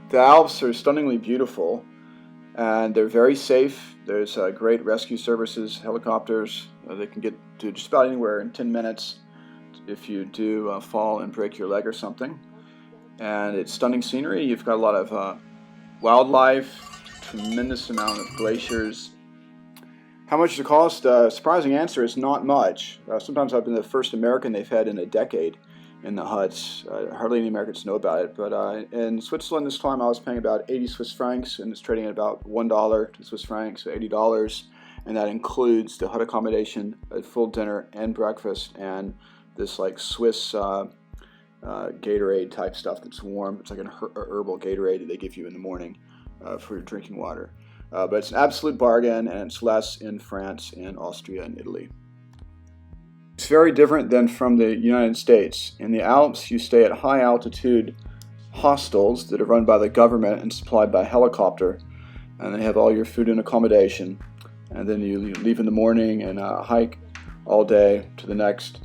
The Alps are stunningly beautiful, and they're very safe. There's great rescue services, helicopters. They can get to just about anywhere in 10 minutes if you do fall and break your leg or something. And it's stunning scenery. You've got a lot of wildlife, tremendous amount of glaciers. How much does it cost? Surprising answer is not much. Sometimes I've been the first American they've had in a decade in the huts. Hardly any Americans know about it, but in Switzerland this time I was paying about 80 Swiss francs, and it's trading at about $1 to Swiss francs, so $80, and that includes the hut accommodation, a full dinner and breakfast, and this like Swiss Gatorade type stuff that's warm. It's like an herbal Gatorade that they give you in the morning for your drinking water. But it's an absolute bargain, and it's less in France and Austria and Italy. It's very different than from the United States. In the Alps, you stay at high altitude hostels that are run by the government and supplied by helicopter, and they have all your food and accommodation. And then you leave in the morning and hike all day to the next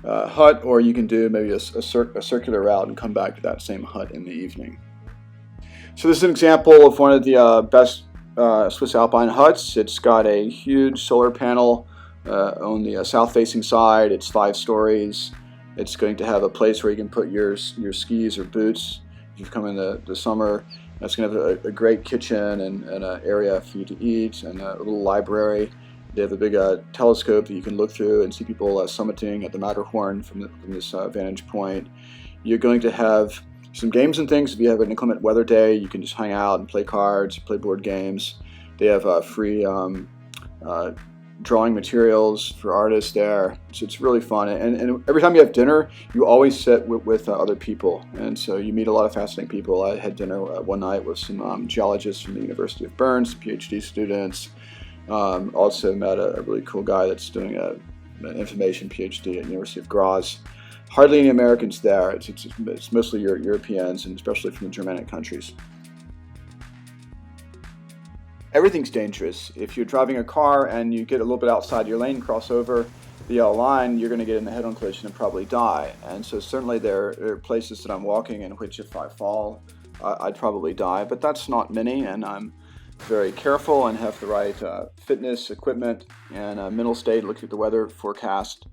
hut, or you can do maybe a circular route and come back to that same hut in the evening. So this is an example of one of the best Swiss Alpine huts. It's got a huge solar panel on the south-facing side. It's 5 stories. It's going to have a place where you can put your skis or boots if you've come in the summer. It's going to have a great kitchen and an area for you to eat, and a little library. They have a big telescope that you can look through and see people summiting at the Matterhorn from this vantage point. You're going to have some games and things. If you have an inclement weather day, you can just hang out and play cards, play board games. They have free drawing materials for artists there, so it's really fun. And every time you have dinner, you always sit with other people, and so you meet a lot of fascinating people. I had dinner one night with some geologists from the University of Bern, some PhD students. Also met a really cool guy that's doing an information PhD at the University of Graz. Hardly any Americans there. It's mostly Europeans, and especially from the Germanic countries. Everything's dangerous. If you're driving a car and you get a little bit outside your lane, cross over the yellow line, you're going to get in a head-on collision and probably die. And so certainly there are places that I'm walking in which if I fall, I'd probably die. But that's not many, and I'm very careful and have the right fitness, equipment, and mental state. Look at the weather forecast.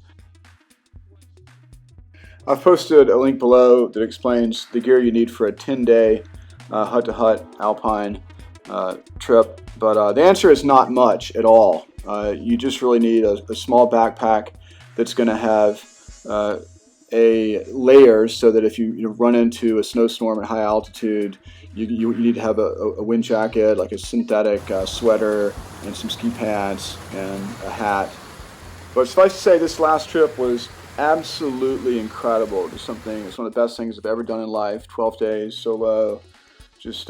I've posted a link below that explains the gear you need for a 10-day hut-to-hut Alpine trip, but the answer is not much at all. You just really need a small backpack that's going to have layers so that if you run into a snowstorm at high altitude, you need to have a wind jacket, like a synthetic sweater, and some ski pants and a hat. But suffice to say, this last trip was absolutely incredible. It's one of the best things I've ever done in life. 12 days solo. Just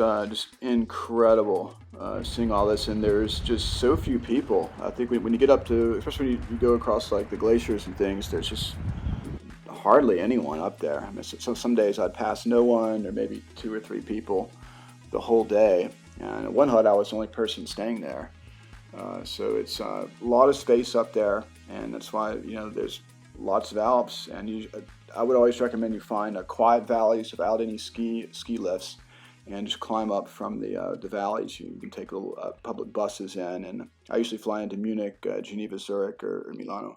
incredible seeing all this, and there's just so few people. I think when you get up to, especially when you go across like the glaciers and things, there's just hardly anyone up there. I mean, so some days I'd pass no one, or maybe 2 or 3 people the whole day. And at one hut, I was the only person staying there. So it's a lot of space up there, and that's why there's lots of Alps. And I would always recommend you find quiet valleys without any ski lifts, and just climb up from the valleys. You can take little public buses in, and I usually fly into Munich, Geneva, Zurich, or Milano.